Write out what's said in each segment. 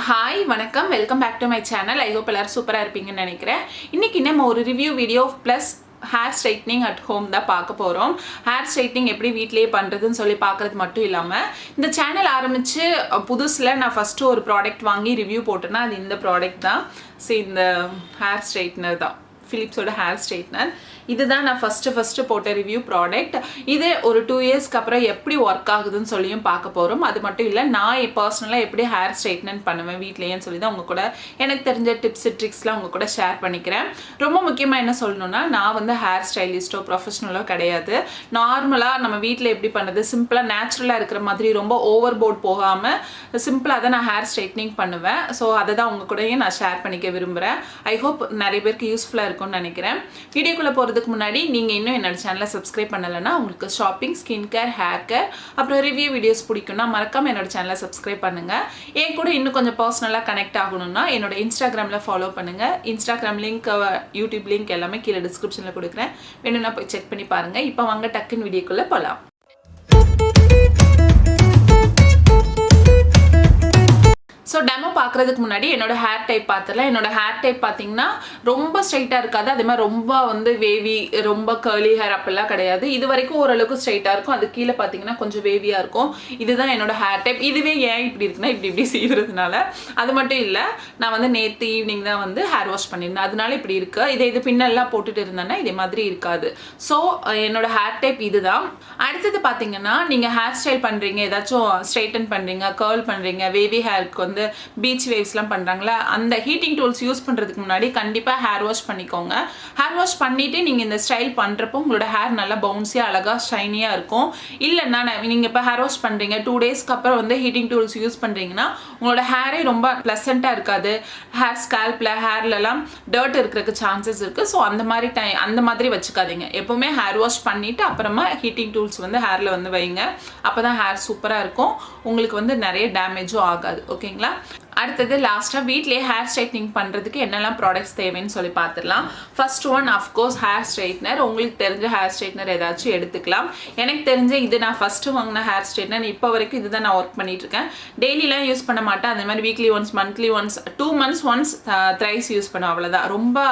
Hi வணக்கம் welcome back to my channel. I hope எல்லாரும் சூப்பராக இருப்பீங்கன்னு நினைக்கிறேன். இன்றைக்கி நம்ம ஒரு review video plus hair straightening at home தான் பார்க்க போகிறோம். ஹேர் ஸ்ட்ரைட்னிங் எப்படி வீட்டிலேயே பண்ணுறதுன்னு சொல்லி பார்க்குறது மட்டும் இல்லாமல் இந்த சேனல் ஆரம்பித்து புதுசில் நான் ஃபஸ்ட்டு ஒரு ப்ராடக்ட் வாங்கி ரிவ்யூ போட்டேன்னா அது இந்த ப்ராடக்ட் தான். ஸோ இந்த ஹேர் ஸ்ட்ரைட்னர் தான், ஃபிலிப்ஸோட ஹேர் ஸ்ட்ரைட்னர். இதுதான் நான் ஃபஸ்ட்டு போட்ட ரிவ்யூ ப்ராடக்ட். இது ஒரு 2 இயர்ஸ்க்கு அப்புறம் எப்படி ஒர்க் ஆகுதுன்னு சொல்லியும் பார்க்க போகிறோம். அது மட்டும் இல்லை, நான் பர்சனலாக எப்படி ஹேர் ஸ்ட்ரைட்னர் பண்ணுவேன் வீட்லேயேன்னு சொல்லி தான் உங்கள் கூட எனக்கு தெரிஞ்ச டிப்ஸ் ட்ரிக்ஸ்லாம் உங்கள் கூட ஷேர் பண்ணிக்கிறேன். ரொம்ப முக்கியமாக என்ன சொல்லணும்னா, நான் வந்து ஹேர் ஸ்டைலிஸ்ட்டோ ப்ரொஃபஷனலோ கிடையாது. நார்மலாக நம்ம வீட்டில் எப்படி பண்ணுறது, சிம்பிளாக நேச்சுரலாக இருக்கிற மாதிரி ரொம்ப ஓவர் போர்ட் போகாமல் சிம்பிளாக தான் நான் ஹேர் ஸ்ட்ரைட்னிங் பண்ணுவேன். ஸோ அதை தான் உங்கள் கூடயே நான் ஷேர் பண்ணிக்க விரும்புகிறேன். ஐ ஹோப் நிறைய பேருக்கு யூஸ்ஃபுல்லாக இருக்கும்னு நினைக்கிறேன். வீடியோக்குள்ளே போகிறதுக்கு முன்னாடி நீங்கள் இன்னும் என்னோட சேனலை சப்ஸ்கிரைப் பண்ணலைன்னா, உங்களுக்கு shopping, skin care, hair care அப்புறம் ரிவ்யூ வீடியோஸ் பிடிக்கும்னா மறக்காமல் என்னோட சேனலை சப்ஸ்கிரைப் பண்ணுங்கள். என் கூட இன்னும் கொஞ்சம் பர்சனலாக கனெக்ட் ஆகணும்னா என்னோட இன்ஸ்டாகிராமில் ஃபாலோ பண்ணுங்கள். இன்ஸ்டாகிராம் லிங்க், யூடியூப் லிங்க் எல்லாமே கீழே டிஸ்கிரிப்ஷனில் கொடுக்குறேன். வேணும்னா போய் செக் பண்ணி பாருங்கள். இப்போ வாங்க டக்குன்னு வீடியோக்குள்ளே போகலாம். ஸோ டெமோ பார்க்குறதுக்கு முன்னாடி என்னோட ஹேர் டைப் பார்த்துடலாம். என்னோட ஹேர் டைப் பார்த்தீங்கன்னா ரொம்ப ஸ்ட்ரைட்டாக இருக்காது, அதே மாதிரி ரொம்ப வந்து வேவி, ரொம்ப கர்லி ஹேர் அப்படிலாம் கிடையாது. இது வரைக்கும் ஓரளவுக்கு ஸ்ட்ரைட்டாக இருக்கும். அது கீழே பார்த்தீங்கன்னா கொஞ்சம் வேவியாக இருக்கும். இதுதான் என்னோட ஹேர் டைப். இதுவே ஏன் இப்படி இருக்குன்னா, இப்படி சீவுறதுனால. அது மட்டும் இல்லை, நான் வந்து நேற்று ஈவினிங் தான் வந்து ஹேர் வாஷ் பண்ணியிருந்தேன், அதனால இப்படி இருக்குது. இது பின்னெல்லாம் போட்டுட்டு இருந்தேன்னா இதே மாதிரி இருக்காது. ஸோ என்னோட ஹேர் டைப் இதுதான். அடுத்தது பார்த்தீங்கன்னா, நீங்கள் ஹேர் ஸ்டைல் பண்ணுறீங்க, ஏதாச்சும் ஸ்ட்ரைட்டன் பண்ணுறீங்க, கர்ல் பண்ணுறீங்க, வேவி ஹேருக்கு வந்து பீச் வேவ்ஸ்லாம் பண்ணுறாங்களா, அந்த ஹீட்டிங் டூல்ஸ் யூஸ் பண்ணுறதுக்கு முன்னாடி கண்டிப்பாக ஹேர் வாஷ் பண்ணிக்கோங்க. ஹேர் வாஷ் பண்ணிவிட்டு நீங்கள் இந்த ஸ்டைல் பண்ணுறப்போ உங்களோட ஹேர் நல்லா பவுன்ஸியாக அழகாக ஷைனியாக இருக்கும். இல்லைன்னா நீங்கள் இப்போ ஹேர் வாஷ் பண்ணுறீங்க, 2 டேஸ்க்கு அப்புறம் வந்து ஹீட்டிங் டூல்ஸ் யூஸ் பண்ணுறீங்கன்னா உங்களோட ஹேரே ரொம்ப ப்ளசண்ட்டாக இருக்காது. ஹேர் ஸ்கேல்பில், ஹேர்லலாம் டர்ட் இருக்கிறதுக்கு சான்சஸ் இருக்குது. ஸோ அந்த மாதிரி வச்சுக்காதீங்க. எப்போவுமே ஹேர் வாஷ் பண்ணிவிட்டு அப்புறமா ஹீட்டிங் டூல்ஸ் வந்து ஹேரில் வந்து வைங்க. அப்போ தான் ஹேர் சூப்பராக இருக்கும், உங்களுக்கு வந்து நிறைய டேமேஜும் ஆகாது. ஓகேங்களா? அடுத்தது லாஸ்ட்டாக வீட்லேயே ஹேர் ஸ்ட்ரைட்னிங் பண்ணுறதுக்கு என்னெல்லாம் ப்ராடக்ட்ஸ் தேவைன்னு சொல்லி பார்த்துடலாம். First one of course hair straightener. உங்களுக்கு தெரிஞ்ச ஹேர் ஸ்ட்ரைட்னர் ஏதாச்சும் எடுத்துக்கலாம். எனக்கு தெரிஞ்ச இது நான் ஃபஸ்ட்டு வாங்கின ஹேர் ஸ்ட்ரைட்னர். இப்போ வரைக்கும் இது தான் நான் ஒர்க் பண்ணிகிட்ருக்கேன். டெய்லிலாம் யூஸ் பண்ண மாட்டேன். அந்த மாதிரி weekly once, monthly once, 2 months once, thrice use பண்ணுவேன், அவ்வளோதான். ரொம்ப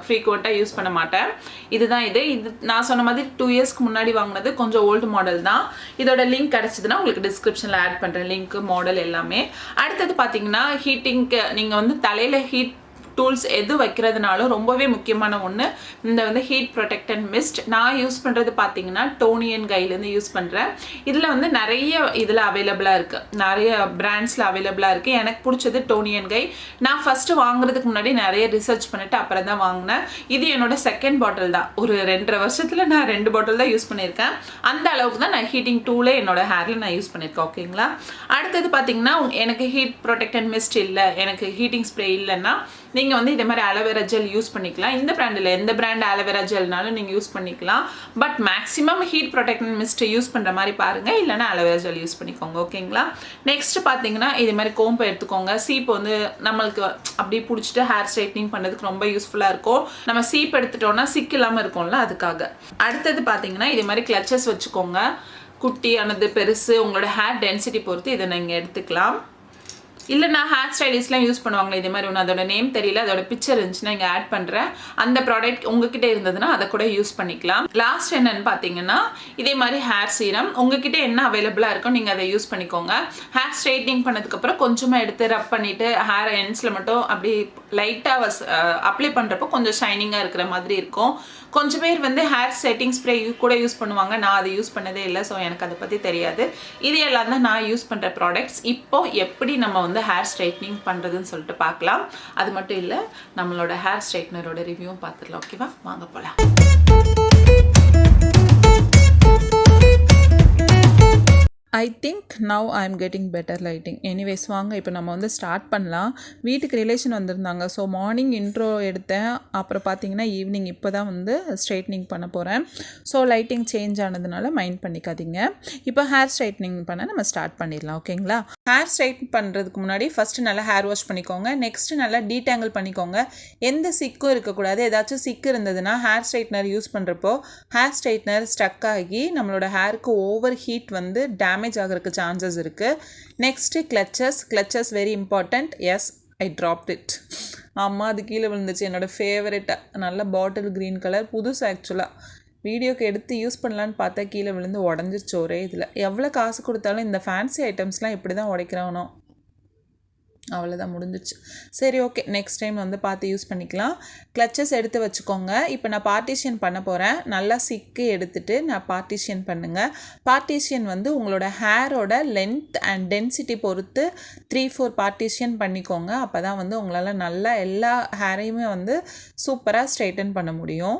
ஃப்ரீக்வெண்ட்டாக யூஸ் பண்ண மாட்டேன். இதுதான் இது நான் சொன்ன மாதிரி 2 இயர்ஸ்க்கு முன்னாடி வாங்கினது. கொஞ்சம் ஓல்டு மாடல் தான். இதோட லிங்க் கிடச்சிதுன்னா உங்களுக்கு டிஸ்கிரிப்ஷனில் ஆட் பண்ணுறேன், லிங்க், மாடல் எல்லாமே. அடுத்தது பார்த்தீங்கன்னா, ஹீட்டிங்க்கு நீங்கள் வந்து தலையில் ஹீட் டூல்ஸ் எது வைக்கிறதுனாலும் ரொம்பவே முக்கியமான ஒன்று இந்த வந்து ஹீட் ப்ரொடெக்டன்ட் மிஸ்ட். நான் யூஸ் பண்ணுறது பார்த்தீங்கன்னா டோனியன் கையிலேருந்து யூஸ் பண்ணுறேன். இதில் வந்து நிறைய இதில் அவைலபிளாக இருக்குது, நிறைய பிராண்ட்ஸில் அவைலபிளாக இருக்குது. எனக்கு பிடிச்சது டோனியன் கை. நான் ஃபஸ்ட்டு வாங்குறதுக்கு முன்னாடி நிறைய ரிசர்ச் பண்ணிவிட்டு அப்புறம் தான் வாங்கினேன். இது என்னோட செகண்ட் பாட்டில் தான். ஒரு 2.5 வருஷத்தில் நான் 2 பாட்டில் தான் யூஸ் பண்ணியிருக்கேன். அந்த அளவுக்கு தான் நான் ஹீட்டிங் டூலே என்னோட ஹேரில் நான் யூஸ் பண்ணியிருக்கேன். ஓகேங்களா? அடுத்தது பார்த்தீங்கன்னா, எனக்கு ஹீட் ப்ரொடெக்டன்ட் மிஸ்ட் இல்லை, எனக்கு ஹீட்டிங் ஸ்ப்ரே இல்லைன்னா நீங்கள் வந்து இதே மாதிரி அலோவேரா ஜெல் யூஸ் பண்ணிக்கலாம். இந்த பிராண்டில் எந்த பிராண்ட் அலோவேரா ஜெல்னாலும் நீங்கள் யூஸ் பண்ணிக்கலாம். But maximum heat protectant mist use பண்ணுற மாதிரி பாருங்கள், இல்லைனா அலோவேரா ஜெல் யூஸ் பண்ணிக்கோங்க. ஓகேங்களா? நெக்ஸ்ட் பார்த்தீங்கன்னா, இதே மாதிரி கோம்பை எடுத்துக்கோங்க. சீப்பு வந்து நம்மளுக்கு அப்படி பிடிச்சிட்டு ஹேர் ஸ்ட்ரைட்னிங் பண்ணுறதுக்கு ரொம்ப யூஸ்ஃபுல்லாக இருக்கும். நம்ம சீப் எடுத்துட்டோம்னா சிக் இல்லாமல் இருக்கும்ல, அதுக்காக. அடுத்தது பார்த்தீங்கன்னா, இதே மாதிரி கிளச்சஸ் வச்சுக்கோங்க. குட்டியானது, பெருசு, உங்களோட ஹேர் டென்சிட்டி பொறுத்து இதை நீங்கள் எடுத்துக்கலாம். இல்லை நான் ஹேர் ஸ்டைலிஸ்ட்லாம் யூஸ் பண்ணுவாங்களே இதே மாதிரி ஒன்று, அதோட நேம் தெரியல, அதோட பிக்சர் இருந்துச்சுன்னா இங்கே ஆட் பண்ணுறேன். அந்த ப்ராடக்ட் உங்ககிட்ட இருந்ததுன்னா அதை கூட யூஸ் பண்ணிக்கலாம். லாஸ்ட் என்னன்னு பார்த்தீங்கன்னா, இதே மாதிரி ஹேர் சீரம் உங்ககிட்ட என்ன அவைலபிளாக இருக்கோ நீங்கள் அதை யூஸ் பண்ணிக்கோங்க. ஹேர் ஸ்ட்ரைட்னிங் பண்ணதுக்கப்புறம் கொஞ்சமாக எடுத்து ரப் பண்ணிவிட்டு ஹேர் எண்ட்ஸில் மட்டும் அப்படி லைட்டாக அப்ளை பண்ணுறப்போ கொஞ்சம் ஷைனிங்காக இருக்கிற மாதிரி இருக்கும். கொஞ்சம் பேர் வந்து ஹேர் செட்டிங் ஸ்ப்ரே கூட யூஸ் பண்ணுவாங்க. நான் அதை யூஸ் பண்ணதே இல்லை, ஸோ எனக்கு அதை பற்றி தெரியாது. இது எல்லாம் தான் நான் யூஸ் பண்ணுற ப்ராடக்ட்ஸ். இப்போ எப்படி நம்ம வந்து ஹேர் ஸ்ட்ரைட்னிங் பண்ணுறதுன்னு சொல்லிட்டு பார்க்கலாம். அது மட்டும் இல்லை, நம்மளோட ஹேர் ஸ்ட்ரைட்னரோட ரிவ்யூவும் பார்த்துடலாம். ஓகேவா? வாங்க போகலாம். I think now I am getting better lighting. Anyways வாங்க இப்போ நம்ம வந்து ஸ்டார்ட் பண்ணலாம். வீட்டுக்கு ரிலேஷன் வந்திருந்தாங்க. ஸோ மார்னிங் இன்ட்ரோ எடுத்தேன். அப்புறம் பார்த்தீங்கன்னா ஈவினிங் இப்போ தான் வந்து ஸ்ட்ரைட்னிங் பண்ண போகிறேன். ஸோ லைட்டிங் சேஞ்ச் ஆனதுனால மைண்ட் பண்ணிக்காதீங்க. இப்போ ஹேர் ஸ்ட்ரைட்னிங் பண்ண நம்ம ஸ்டார்ட் பண்ணிடலாம். ஓகேங்களா? ஹேர் ஸ்ட்ரைட்டன் பண்ணுறதுக்கு முன்னாடி ஃபஸ்ட்டு நல்லா ஹேர் வாஷ் பண்ணிக்கோங்க. நெக்ஸ்ட்டு நல்லா டீடேங்கிள் பண்ணிக்கோங்க. எந்த சிக்கும் இருக்கக்கூடாது. ஏதாச்சும் சிக்கு இருந்ததுன்னா ஹேர் ஸ்ட்ரைட்னர் யூஸ் பண்ணுறப்போ ஹேர் ஸ்ட்ரைட்னர் ஸ்டக் ஆகி நம்மளோட ஹேருக்கு ஓவர் ஹீட் வந்து டேமேஜ் ஆகிறதுக்கு சான்சஸ் இருக்குது. Next clutches very important. Yes, I dropped it. ஆமாம், அது கீழே விழுந்துச்சு. என்னோடய ஃபேவரெட்டாக நல்ல பாட்டில் க்ரீன் கலர், புதுசு ஆக்சுவலாக. வீடியோக்கு எடுத்து யூஸ் பண்ணலான்னு பார்த்தா கீழே விழுந்து உடஞ்சிருச்சு ஒரே இதில். எவ்வளோ காசு கொடுத்தாலும் இந்த ஃபேன்சி ஐட்டம்ஸ்லாம் இப்படி தான் உடைக்கிறானோ. அவ்வளோதான், முடிஞ்சிச்சு. சரி, ஓகே, நெக்ஸ்ட் டைம் வந்து பார்த்து யூஸ் பண்ணிக்கலாம். கிளச்சஸ் எடுத்து வச்சுக்கோங்க. இப்போ நான் பார்ட்டிஷன் பண்ண போகிறேன். நல்லா சிக்கு எடுத்துகிட்டு நான் பார்ட்டிஷன் பண்ணுங்கள். பார்ட்டிஷன் வந்து உங்களோட ஹேரோட லென்த் அண்ட் டென்சிட்டி பொறுத்து 3-4 பார்ட்டிஷன் பண்ணிக்கோங்க. அப்போ தான் வந்து உங்களால் நல்லா எல்லா ஹேரையுமே வந்து சூப்பராக ஸ்ட்ரைட்டன் பண்ண முடியும்.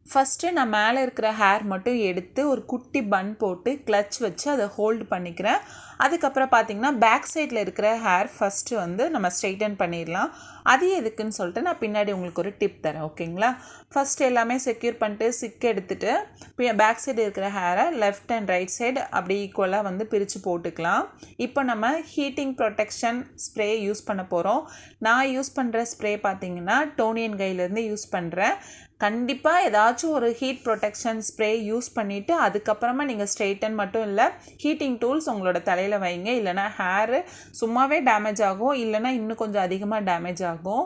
ஃபஸ்ட்டு நான் மேலே இருக்கிற ஹேர் மட்டும் எடுத்து ஒரு குட்டி பன் போட்டு கிளச் வச்சு அதை ஹோல்டு பண்ணிக்கிறேன். அதுக்கப்புறம் பார்த்திங்கன்னா பேக் சைடில் இருக்கிற ஹேர் ஃபஸ்ட்டு வந்து நம்ம ஸ்ட்ரைட்டன் பண்ணிடலாம். அது எதுக்குன்னு சொல்லிட்டு நான் பின்னாடி உங்களுக்கு ஒரு டிப் தரேன், ஓகேங்களா? ஃபஸ்ட்டு எல்லாமே செக்யூர் பண்ணிட்டு சிக்கு எடுத்துகிட்டு பேக் சைடு இருக்கிற ஹேரை லெஃப்ட் அண்ட் ரைட் சைடு அப்படி ஈக்குவலாக வந்து பிரித்து போட்டுக்கலாம். இப்போ நம்ம ஹீட்டிங் ப்ரொடெக்ஷன் ஸ்ப்ரே யூஸ் பண்ண போகிறோம். நான் யூஸ் பண்ணுற ஸ்ப்ரே பார்த்திங்கன்னா டோனியன் கையிலேருந்து யூஸ் பண்ணுறேன். கண்டிப்பாக ஏதாச்சும் ஒரு ஹீட் ப்ரொடெக்ஷன் ஸ்ப்ரே யூஸ் பண்ணிவிட்டு அதுக்கப்புறமா நீங்கள் ஸ்ட்ரெயிட்டன் மட்டும் இல்லை, ஹீட்டிங் டூல்ஸ் உங்களோட தலையில் வைங்க. இல்லைனா ஹேரு சும்மாவே டேமேஜ் ஆகும், இல்லைனா இன்னும் கொஞ்சம் அதிகமாக டேமேஜ் ஆகும்.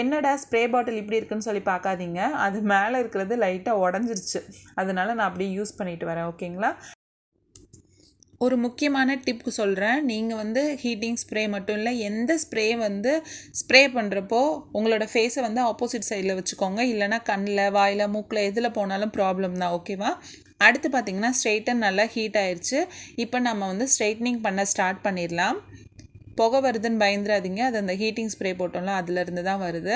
என்னடா ஸ்ப்ரே பாட்டில் இப்படி இருக்குன்னு சொல்லி பார்க்காதீங்க, அது மேலே இருக்கிறது லைட்டாக உடஞ்சிருச்சு. அதனால நான் அப்படியே யூஸ் பண்ணிட்டு வரேன், ஓகேங்களா? ஒரு முக்கியமான டிப்க்கு சொல்கிறேன். நீங்கள் வந்து ஹீட்டிங் ஸ்ப்ரே மட்டும் இல்லை, எந்த ஸ்ப்ரே வந்து ஸ்ப்ரே பண்ணுறப்போ உங்களோட ஃபேஸை வந்து ஆப்போசிட் சைடில் வச்சுக்கோங்க. இல்லைனா கண்ணில், வாயில், மூக்கில் எதில் போனாலும் ப்ராப்ளம் தான், ஓகேவா? அடுத்து பார்த்திங்கன்னா ஸ்ட்ரெயிட்டன் நல்லா ஹீட் ஆயிடுச்சு. இப்போ நம்ம வந்து ஸ்ட்ரெயிட்னிங் பண்ண ஸ்டார்ட் பண்ணிடலாம். புகை வருதுன்னு பயந்துடாதீங்க, அது அந்த ஹீட்டிங் ஸ்ப்ரே போட்டோம்ல அதுலேருந்து தான் வருது.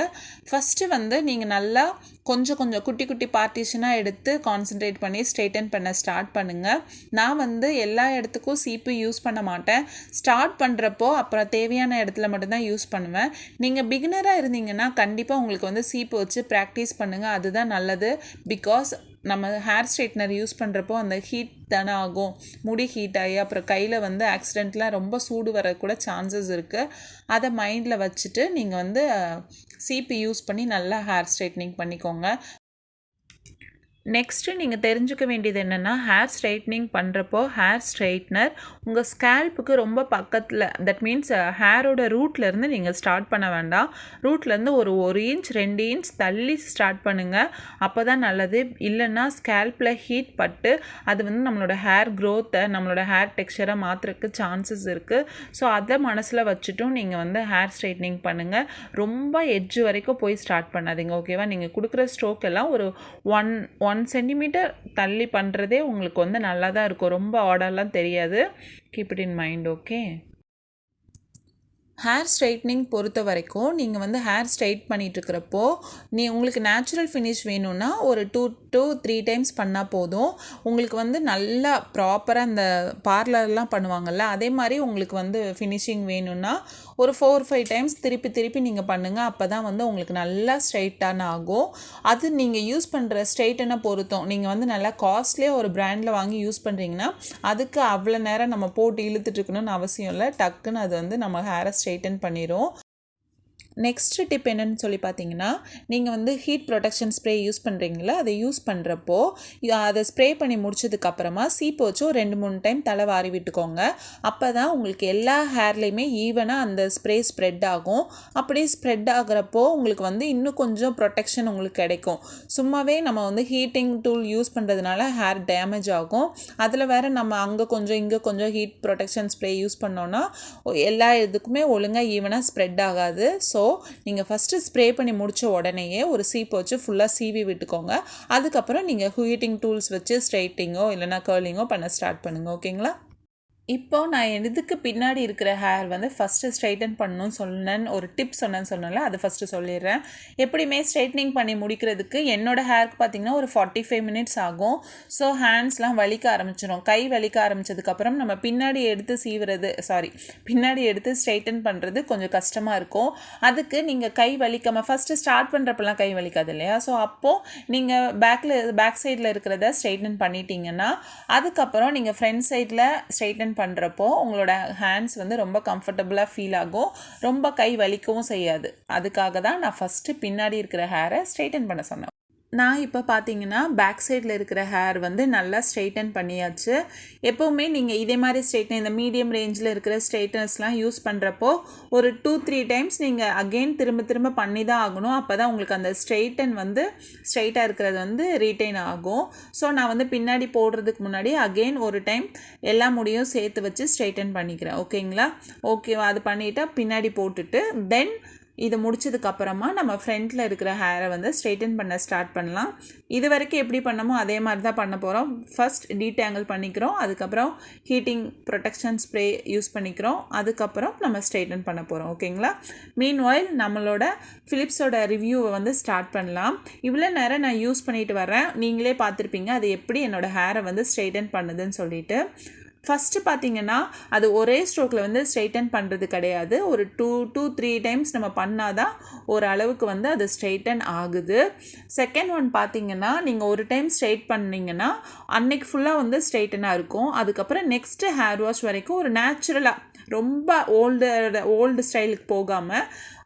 ஃபஸ்ட்டு வந்து நீங்கள் நல்லா கொஞ்சம் குட்டி குட்டி பார்ட்டிஷனாக எடுத்து கான்சன்ட்ரேட் பண்ணி ஸ்ட்ரெயிட்டன் பண்ண ஸ்டார்ட் பண்ணுங்கள். நான் வந்து எல்லா இடத்துக்கும் சீப்பு யூஸ் பண்ண மாட்டேன். ஸ்டார்ட் பண்ணுறப்போ அப்புறம் தேவையான இடத்துல மட்டும்தான் யூஸ் பண்ணுவேன். நீங்கள் பிகினராக இருந்தீங்கன்னா கண்டிப்பாக உங்களுக்கு வந்து சீப்பு வச்சு ப்ராக்டிஸ் பண்ணுங்கள், அதுதான் நல்லது. பிகாஸ் நம்ம ஹேர் ஸ்ட்ரைட்னர் யூஸ் பண்ணுறப்போ அந்த ஹீட் தானே ஆகும், முடி ஹீட் ஆகி அப்புறம் கையில் வந்து ஆக்சிடெண்ட்லாம் ரொம்ப சூடு வர கூட சான்சஸ் இருக்குது. அதை மைண்டில் வச்சுட்டு நீங்கள் வந்து சீப்பு யூஸ் பண்ணி நல்லா ஹேர் ஸ்ட்ரைட்னிங் பண்ணிக்கோங்க. நெக்ஸ்ட்டு நீங்கள் தெரிஞ்சுக்க வேண்டியது என்னென்னா, ஹேர் ஸ்ட்ரைட்னிங் பண்ணுறப்போ ஹேர் ஸ்ட்ரைட்னர் உங்கள் ஸ்கேல்ப்புக்கு ரொம்ப பக்கத்தில், தட் மீன்ஸ் ஹேரோட ரூட்லேருந்து நீங்கள் ஸ்டார்ட் பண்ண வேண்டாம். ரூட்லேருந்து ஒரு 1 இன்ச் 2 இன்ச் தள்ளி ஸ்டார்ட் பண்ணுங்கள், அப்போ தான் நல்லது. இல்லைன்னா ஸ்கேல்ப்பில் ஹீட் பட்டு அது வந்து நம்மளோட ஹேர் க்ரோத்தை, நம்மளோட ஹேர் டெக்ஸ்சரை மாற்றுறதுக்கு சான்சஸ் இருக்குது. ஸோ அதை மனசில் வச்சுட்டும் நீங்கள் வந்து ஹேர் ஸ்ட்ரைட்னிங் பண்ணுங்கள். ரொம்ப எட்ஜ் வரைக்கும் போய் ஸ்டார்ட் பண்ணாதீங்க, ஓகேவா? நீங்கள் கொடுக்குற ஸ்ட்ரோக் எல்லாம் ஒரு 1 சென்டிமீட்டர் தள்ளி பண்ணுறதே உங்களுக்கு வந்து நல்லா தான் இருக்கும். ரொம்ப ஆர்டர்லாம் தெரியாது. Keep it in mind, okay? Hair straightening பொறுத்த வரைக்கும் நீங்கள் வந்து ஹேர் ஸ்ட்ரைட் பண்ணிகிட்ருக்கிறப்போ உங்களுக்கு நேச்சுரல் ஃபினிஷ் வேணும்னா ஒரு 2 to 3 டைம்ஸ் பண்ணால் போதும். உங்களுக்கு வந்து நல்லா ப்ராப்பராக அந்த பார்லர்லாம் பண்ணுவாங்கள்ல, அதே மாதிரி உங்களுக்கு வந்து ஃபினிஷிங் வேணும்னா ஒரு 4-5 டைம்ஸ் திருப்பி நீங்கள் பண்ணுங்கள். அப்போ தான் வந்து உங்களுக்கு நல்லா ஸ்ட்ரைட்டான ஆகும். அது நீங்கள் யூஸ் பண்ணுற ஸ்ட்ரைட்டனை பொறுத்தும். நீங்கள் வந்து நல்லா காஸ்ட்லியாக ஒரு பிராண்டில் வாங்கி யூஸ் பண்ணுறீங்கன்னா அதுக்கு அவ்வளோ நேரம் நம்ம போட்டு இழுத்துட்ருக்கணும்னு அவசியம் இல்லை. டக்குன்னு அது வந்து நம்ம ஹேரை ஸ்ட்ரைட்டன் பண்ணிடும். நெக்ஸ்ட் டிப் என்னன்னு சொல்லி பார்த்தீங்கன்னா, நீங்கள் வந்து ஹீட் ப்ரொடெக்ஷன் ஸ்ப்ரே யூஸ் பண்ணுறீங்களா, அதை யூஸ் பண்ணுறப்போ அதை ஸ்ப்ரே பண்ணி முடிச்சதுக்கப்புறமா சீப்பு வச்சு ஒரு 2-3 டைம் தலை வாரி விட்டுக்கோங்க. அப்போ தான் உங்களுக்கு எல்லா ஹேர்லேயுமே ஈவனாக அந்த ஸ்ப்ரே ஸ்ப்ரெட் ஆகும். அப்படியே ஸ்ப்ரெட் ஆகிறப்போ உங்களுக்கு வந்து இன்னும் கொஞ்சம் ப்ரொடெக்ஷன் உங்களுக்கு கிடைக்கும். சும்மாவே நம்ம வந்து ஹீட்டிங் டூல் யூஸ் பண்ணுறதுனால ஹேர் டேமேஜ் ஆகும். அதில் வேறு நம்ம அங்கே கொஞ்சம் இங்கே கொஞ்சம் ஹீட் ப்ரொடெக்ஷன் ஸ்ப்ரே யூஸ் பண்ணோன்னா எல்லா இதுக்குமே ஒழுங்காக ஈவனாக ஸ்ப்ரெட் ஆகாது. ஸோ நீங்கள் ஃபஸ்ட்டு ஸ்ப்ரே பண்ணி முடித்த உடனேயே ஒரு சீப்பை வச்சு ஃபுல்லாக சீவி விட்டுக்கோங்க. அதுக்கப்புறம் நீங்கள் ஹீட்டிங் டூல்ஸ் வச்சு ஸ்ட்ரைட்டிங்கோ இல்லைனா கர்லிங்கோ பண்ண ஸ்டார்ட் பண்ணுங்கள், ஓகேங்களா? இப்போ நான் இதுக்கு பின்னாடி இருக்கிற ஹேர் வந்து ஃபஸ்ட்டு ஸ்ட்ரைட்டன் பண்ணணும்னு சொன்னேன்னு ஒரு டிப் சொன்னேன்ல, அது ஃபஸ்ட்டு சொல்லிடுறேன். எப்படியுமே ஸ்ட்ரைட்னிங் பண்ணி முடிக்கிறதுக்கு என்னோடய ஹேருக்கு பார்த்திங்கன்னா ஒரு 45 மினிட்ஸ் ஆகும். ஸோ ஹேண்ட்ஸ்லாம் வலிக்க ஆரம்பிச்சிடும். கை வலிக்க ஆரம்பித்ததுக்கப்புறம் நம்ம பின்னாடி எடுத்து ஸ்ட்ரைட்டன் பண்ணுறது கொஞ்சம் கஷ்டமாக இருக்கும். அதுக்கு நீங்கள் கை வலிக்காமல் ஃபஸ்ட்டு ஸ்டார்ட் பண்ணுறப்பெல்லாம் கை வலிக்காது இல்லையா? ஸோ அப்போது நீங்கள் பேக் சைடில் இருக்கிறத ஸ்ட்ரைட்டன் பண்ணிட்டீங்கன்னா அதுக்கப்புறம் நீங்கள் ஃப்ரண்ட் சைடில் ஸ்ட்ரைட்டன் பண்ணுறப்போ உங்களோட ஹேண்ட்ஸ் வந்து ரொம்ப கம்ஃபர்டபுளாக ஃபீல் ஆகும், ரொம்ப கை வலிக்கவும் செய்யாது. அதுக்காக தான் நான் ஃபஸ்ட்டு பின்னாடி இருக்கிற ஹேரை ஸ்ட்ரைட்டன் பண்ண சொன்னேன். நான் இப்போ பார்த்தீங்கன்னா பேக் சைடில் இருக்கிற ஹேர் வந்து நல்லா ஸ்ட்ரைட்டன் பண்ணியாச்சு. எப்போவுமே நீங்கள் இதே மாதிரி ஸ்ட்ரைட்டன் இந்த மீடியம் ரேஞ்சில் இருக்கிற ஸ்ட்ரைட்டனர்ஸ்லாம் யூஸ் பண்ணுறப்போ ஒரு 2-3 டைம்ஸ் நீங்கள் அகெயின் திரும்ப திரும்ப பண்ணி தான் ஆகணும். அப்போ தான் உங்களுக்கு அந்த ஸ்ட்ரைட்டன் வந்து ஸ்ட்ரைட்டாக இருக்கிறது வந்து ரீட்டைன் ஆகும். ஸோ நான் வந்து பின்னாடி போடுறதுக்கு முன்னாடி அகெயின் ஒரு டைம் எல்லா முடியும் சேர்த்து வச்சு ஸ்ட்ரைட்டன் பண்ணிக்கிறேன். ஓகேங்களா? ஓகேவா? அது பண்ணிவிட்டா பின்னாடி போட்டுட்டு தென் இது முடிச்சதுக்கப்புறமா நம்ம ஃப்ரண்ட்டில் இருக்கிற ஹேரை வந்து ஸ்ட்ரைட்டன் பண்ண ஸ்டார்ட் பண்ணலாம். இது வரைக்கும் எப்படி பண்ணமோ அதே மாதிரி தான் பண்ண போகிறோம். ஃபர்ஸ்ட் டீடேங்கிள் பண்ணிக்கிறோம், அதுக்கப்புறம் ஹீட்டிங் ப்ரொடெக்ஷன் ஸ்ப்ரே யூஸ் பண்ணிக்கிறோம், அதுக்கப்புறம் நம்ம ஸ்ட்ரைட்டன் பண்ண போகிறோம். ஓகேங்களா? மீன்வைல் நம்மளோட ஃபிலிப்ஸோட ரிவ்யூவை வந்து ஸ்டார்ட் பண்ணலாம். இவ்வளோ நேரம் நான் யூஸ் பண்ணிட்டு வரேன், நீங்களே பார்த்துருப்பீங்க அது எப்படி என்னோடய ஹேரை வந்து ஸ்ட்ரைட்டன் பண்ணுதுன்னு சொல்லிட்டு. ஃபஸ்ட்டு பார்த்திங்கன்னா அது ஒரே ஸ்ட்ரோக்கில் வந்து ஸ்ட்ரைட்டன் பண்ணுறது கிடையாது. ஒரு 2-3 டைம்ஸ் நம்ம பண்ணால் தான் ஓரளவுக்கு வந்து அது ஸ்ட்ரைட்டன் ஆகுது. செகண்ட் ஒன் பார்த்திங்கன்னா நீங்கள் ஒரு டைம் ஸ்ட்ரைட் பண்ணிங்கன்னா அன்னைக்கு ஃபுல்லாக வந்து ஸ்ட்ரைட்டனாக இருக்கும். அதுக்கப்புறம் நெக்ஸ்ட்டு ஹேர் வாஷ் வரைக்கும் ஒரு நேச்சுரலாக ரொம்ப ஓல்டு ஸ்டைலுக்கு போகாமல்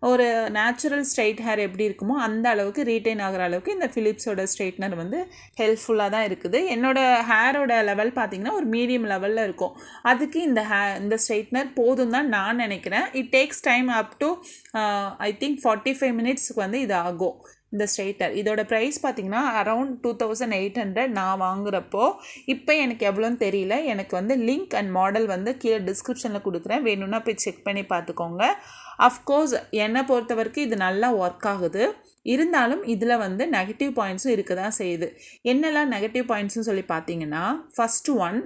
ஒரு நேச்சுரல் ஸ்ட்ரைட் ஹேர் எப்படி இருக்குமோ அந்த அளவுக்கு ரீட்டைன் ஆகிற அளவுக்கு இந்த ஃபிலிப்ஸோட ஸ்ட்ரைட்னர் வந்து ஹெல்ப்ஃபுல்லாக தான் இருக்குது. என்னோடய ஹேரோட லெவல் பார்த்திங்கன்னா ஒரு மீடியம் லெவலில் இருக்கும். அதுக்கு இந்த ஸ்ட்ரைட்னர் போதும் தான் நான் நினைக்கிறேன். It takes time up to I think 45 மினிட்ஸ்க்கு வந்து இது ஆகும் இந்த ஸ்ட்ரைட்டர். இதோட ப்ரைஸ் பார்த்திங்கன்னா அரவுண்ட் 2800 நான் வாங்குகிறப்போ. இப்போ எனக்கு எவ்வளோன்னு தெரியல. எனக்கு வந்து லிங்க் அண்ட் மாடல் வந்து கீழே டிஸ்கிரிப்ஷனில் கொடுக்குறேன், வேணும்னா போய் செக் பண்ணி பார்த்துக்கோங்க. அஃப்கோர்ஸ் என்னை பொறுத்த வரைக்கும் இது நல்லா ஒர்க் ஆகுது. இருந்தாலும் இதில் வந்து நெகட்டிவ் பாயிண்ட்ஸும் இருக்க தான் செய்யுது. என்னெல்லாம் நெகட்டிவ் பாயிண்ட்ஸ்னு சொல்லி பார்த்தீங்கன்னா, ஃபஸ்ட்டு ஒன்,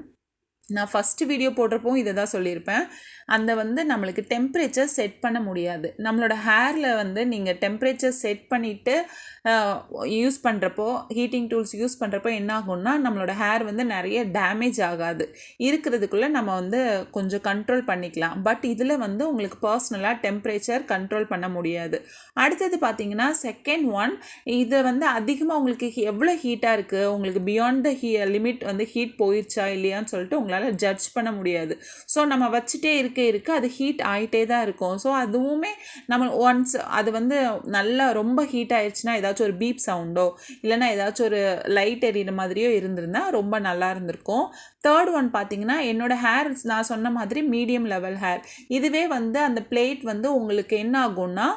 நான் ஃபஸ்ட்டு வீடியோ போடுறப்போ இதை தான் சொல்லியிருப்பேன், அந்த வந்து நம்மளுக்கு டெம்ப்ரேச்சர் செட் பண்ண முடியாது. நம்மளோட ஹேரில் வந்து நீங்கள் டெம்ப்ரேச்சர் செட் பண்ணிவிட்டு யூஸ் பண்ணுறப்போ, ஹீட்டிங் டூல்ஸ் யூஸ் பண்ணுறப்போ என்ன ஆகும்னா நம்மளோட ஹேர் வந்து நிறைய டேமேஜ் ஆகாது. இருக்கிறதுக்குள்ளே நம்ம வந்து கொஞ்சம் கண்ட்ரோல் பண்ணிக்கலாம். பட் இதில் வந்து உங்களுக்கு பர்சனலாக டெம்ப்ரேச்சர் கண்ட்ரோல் பண்ண முடியாது. அடுத்தது பார்த்திங்கன்னா செகண்ட் ஒன், இதை வந்து அதிகமாக உங்களுக்கு எவ்வளோ ஹீட்டாக இருக்குது, உங்களுக்கு பியாண்ட் த லிமிட் வந்து ஹீட் போயிடுச்சா இல்லையான்னு சொல்லிட்டு உங்களால் ஜட்ஜ் பண்ண முடியாது. ஸோ நம்ம வச்சுட்டே இருக்க அது ஹீட் ஆகிட்டே தான் இருக்கும். ஸோ அதுவுமே நம்ம ஒன்ஸ் அது வந்து நல்லா ரொம்ப ஹீட் ஆயிடுச்சுன்னா ஏதாச்சும் ஒரு பீப் சவுண்டோ இல்லைனா ஏதாச்சும் ஒரு லைட் எரியிற மாதிரியோ இருந்திருந்தால் ரொம்ப நல்லா இருந்திருக்கும். தேர்ட் ஒன் பார்த்திங்கன்னா என்னோடய ஹேர் நான் சொன்ன மாதிரி மீடியம் லெவல் ஹேர். இதுவே வந்து அந்த பிளேட் வந்து உங்களுக்கு என்ன ஆகும்னா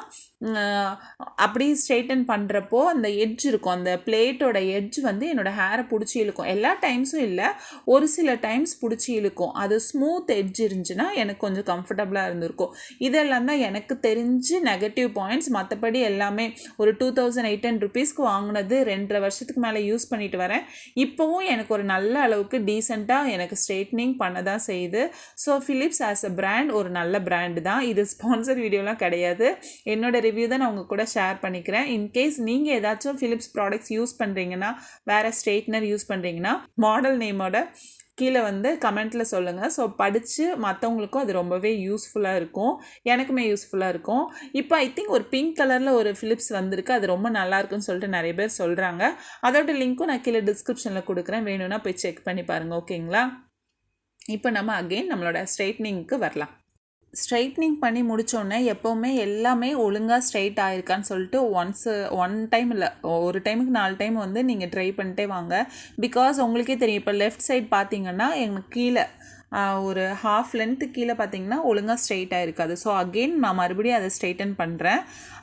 அப்படி ஸ்ட்ரைட்டன் பண்ணுறப்போ அந்த எட்ஜ் இருக்கும், அந்த பிளேட்டோட எட்ஜ் வந்து என்னோடய ஹேரை பிடிச்சி இழுக்கும். எல்லா டைம்ஸும் இல்லை, ஒரு சில டைம்ஸ் பிடிச்சி இழுக்கும். அது ஸ்மூத் எட்ஜ் இருந்துச்சுன்னா எனக்கு கொஞ்சம் கம்ஃபர்டபுளாக இருந்திருக்கும். இதெல்லாம் தான் எனக்கு தெரிஞ்சு நெகட்டிவ் பாயிண்ட்ஸ். மற்றபடி எல்லாமே ஒரு 2800 ருபீஸ்க்கு வாங்கினது 2.5 வருஷத்துக்கு மேலே யூஸ் பண்ணிட்டு வரேன். இப்போவும் எனக்கு ஒரு நல்ல அளவுக்கு டீசெண்டாக எனக்கு ஸ்ட்ரைட்னிங் பண்ண தான் செய்யுது. So Philips as a brand ஒரு நல்ல பிராண்டு தான். இது ஸ்பான்சர் வீடியோலாம் கிடையாது, என்னோட ரிவ்யூ தான் நான் உங்கள் கூட ஷேர் பண்ணிக்கிறேன். இன்கேஸ் நீங்கள் ஏதாச்சும் ஃபிலிப்ஸ் ப்ராடக்ட்ஸ் யூஸ் பண்ணுறீங்கன்னா, வேறு ஸ்ட்ரைட்னர் யூஸ் பண்ணுறீங்கன்னா மாடல் நேமோட கீழே வந்து கமெண்ட்டில் சொல்லுங்கள். ஸோ படித்து மற்றவங்களுக்கும் அது ரொம்பவே யூஸ்ஃபுல்லாக இருக்கும், எனக்குமே யூஸ்ஃபுல்லாக இருக்கும். இப்போ ஐ திங்க் ஒரு பிங்க் கலரில் ஒரு ஃபிலிப்ஸ் வந்திருக்கு, அது ரொம்ப நல்லாயிருக்குன்னு சொல்லிட்டு நிறைய பேர் சொல்கிறாங்க. அதோட லிங்க்கும் நான் கீழே டிஸ்கிரிப்ஷனில் கொடுக்குறேன், வேணும்னா போய் செக் பண்ணி பாருங்கள். ஓகேங்களா? இப்போ நம்ம அகெயின் நம்மளோட ஸ்ட்ரைட்னிங்க்கு வரலாம். ஸ்ட்ரைட்னிங் பண்ணி முடித்தோடனே எப்போவுமே எல்லாமே ஒழுங்காக ஸ்ட்ரைட் ஆகிருக்கான்னு சொல்லிட்டு ஒன் டைம் இல்லை, ஒரு டைமுக்கு 4 டைம் வந்து நீங்கள் ட்ரை பண்ணிட்டே வாங்க. பிகாஸ் உங்களுக்கே தெரியும், இப்போ லெஃப்ட் சைட் பார்த்தீங்கன்னா எனக்கு கீழே ஒரு ஹாஃப் லென்த்து கீழே பார்த்தீங்கன்னா ஒழுங்காக ஸ்ட்ரைட்டாக இருக்காது. ஸோ அகெயின் நான் மறுபடியும் அதை ஸ்ட்ரைட்டன் பண்ணுறேன்.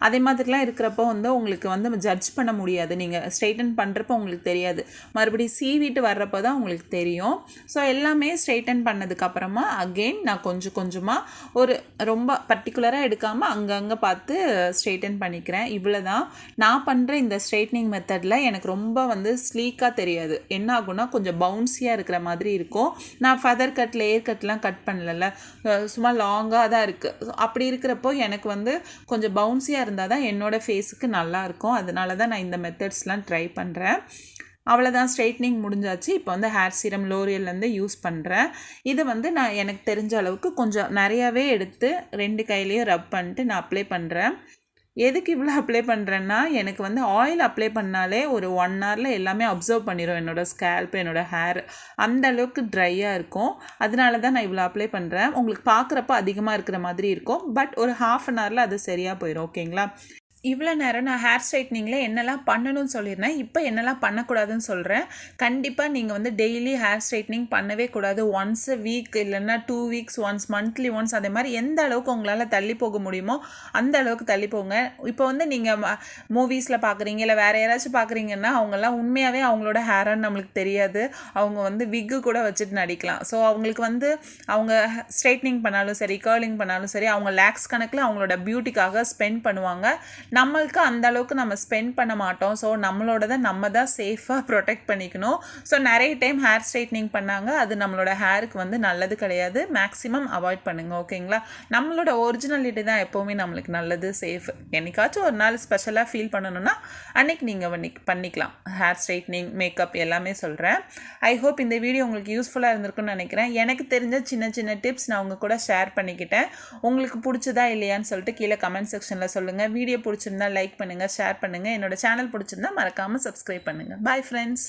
அதே மாதிரிலாம் இருக்கிறப்போ வந்து உங்களுக்கு வந்து ஜட்ஜ் பண்ண முடியாது, நீங்கள் ஸ்ட்ரைட்டன் பண்ணுறப்போ உங்களுக்கு தெரியாது, மறுபடியும் சீவிட்டு வர்றப்போ தான் உங்களுக்கு தெரியும். ஸோ எல்லாமே ஸ்ட்ரைட்டன் பண்ணதுக்கப்புறமா அகெயின் நான் கொஞ்சம் கொஞ்சமாக ஒரு ரொம்ப பர்டிகுலராக எடுக்காமல் அங்கங்கே பார்த்து ஸ்ட்ரைட்டன் பண்ணிக்கிறேன். இவ்வளோ தான் நான் பண்ணுற இந்த ஸ்ட்ரைட்னிங் மெத்தடில். எனக்கு ரொம்ப வந்து ஸ்லீக்காக தெரியாது, என்ன ஆகும்னா கொஞ்சம் பவுன்ஸியாக இருக்கிற மாதிரி இருக்கும். நான் ஃபெதர் கட் லேயர் கட்லாம் கட் பண்ணல, சும்மா லாங்காக தான் இருக்குது. அப்படி இருக்கிறப்போ எனக்கு வந்து கொஞ்சம் பவுன்ஸியாக இருந்தால் தான் என்னோடய ஃபேஸுக்கு நல்லாயிருக்கும். அதனால தான் நான் இந்த மெத்தட்ஸ்லாம் ட்ரை பண்ணுறேன். அவ்வளோதான், ஸ்ட்ரைட்னிங் முடிஞ்சாச்சு. இப்போ வந்து ஹேர் சீரம் லோரியல்லேருந்து யூஸ் பண்ணுறேன். இது வந்து நான் எனக்கு தெரிஞ்ச அளவுக்கு கொஞ்சம் நிறையாவே எடுத்து 2 கையிலையும் ரப் பண்ணிட்டு நான் அப்ளை பண்ணுறேன். எதுக்கு இவ்வளோ அப்ளை பண்ணுறேன்னா, எனக்கு வந்து ஆயில் அப்ளை பண்ணாலே ஒரு 1 ஹவரில் எல்லாமே அப்சர்வ் பண்ணிடும் என்னோடய ஸ்கேல்ப், என்னோடய ஹேர். அந்த அளவுக்கு ட்ரையாக இருக்கும். அதனால தான் நான் இவ்வளோ அப்ளை பண்ணுறேன். உங்களுக்கு பார்க்குறப்ப அதிகமாக இருக்கிற மாதிரி இருக்கும். பட் ஒரு 1/2 ஹவரில் அது சரியாக போயிடும். ஓகேங்களா? இவ்வளோ நேரம் நான் ஹேர் ஸ்ட்ரைட்னிங்கில் என்னெல்லாம் பண்ணணும்னு சொல்லியிருந்தேன். இப்போ என்னெல்லாம் பண்ணக்கூடாதுன்னு சொல்கிறேன். கண்டிப்பாக நீங்கள் வந்து டெய்லி ஹேர் ஸ்ட்ரைட்னிங் பண்ணவே கூடாது. ஒன்ஸ் அ வீக் இல்லைன்னா 2 வீக்ஸ் ஒன்ஸ், மந்த்லி ஒன்ஸ், அதே மாதிரி எந்த அளவுக்கு உங்களால் தள்ளி போக முடியுமோ அந்த அளவுக்கு தள்ளி போங்க. இப்போ வந்து நீங்கள் மூவிஸில் பார்க்குறீங்க இல்லை வேறு யாராச்சும் பார்க்குறீங்கன்னா அவங்கெல்லாம் உண்மையாகவே அவங்களோட ஹேரான்னு நம்மளுக்கு தெரியாது. அவங்க வந்து விக்கு கூட வச்சுட்டு நடிக்கலாம். ஸோ அவங்களுக்கு வந்து அவங்க ஸ்ட்ரைட்னிங் பண்ணாலும் சரி, கேர்லிங் பண்ணாலும் சரி, அவங்க லேக்ஸ் கணக்கில் அவங்களோட பியூட்டிக்காக ஸ்பெண்ட் பண்ணுவாங்க. நம்மளுக்கு அந்த அளவுக்கு நம்ம ஸ்பெண்ட் பண்ண மாட்டோம். ஸோ நம்மளோடதை நம்ம தான் சேஃபாக ப்ரொடெக்ட் பண்ணிக்கணும். ஸோ நிறைய டைம் ஹேர் ஸ்ட்ரைட்னிங் பண்ணாங்க, அது நம்மளோட ஹேருக்கு வந்து நல்லது கிடையாது. மேக்ஸிமம் அவாய்ட் பண்ணுங்கள். ஓகேங்களா? நம்மளோட ஒரிஜினாலிட்டி தான் எப்போவுமே நம்மளுக்கு நல்லது, சேஃப். என்னைக்காச்சும் ஒரு நாள் ஸ்பெஷலாக ஃபீல் பண்ணணும்னா அன்றைக்கி நீங்கள் பண்ணிக்கலாம். ஹேர் ஸ்ட்ரைட்னிங், மேக்கப் எல்லாமே சொல்கிறேன். ஐ ஹோப் இந்த வீடியோ உங்களுக்கு யூஸ்ஃபுல்லாக இருந்திருக்குன்னு நினைக்கிறேன். எனக்கு தெரிஞ்ச சின்ன சின்ன டிப்ஸ் நான் உங்கள் கூட ஷேர் பண்ணிக்கிட்டேன். உங்களுக்கு பிடிச்சதா இல்லையான்னு சொல்லிட்டு கீழே கமெண்ட் செக்ஷனில் சொல்லுங்கள். வீடியோ பிடிச்சிருந்தா லைக் பண்ணுங்கள், ஷேர் பண்ணுங்கள். என்னோட சேனல் பிடிச்சிருந்தா மறக்காமல் சப்ஸ்கிரைப் பண்ணுங்கள். Bye friends.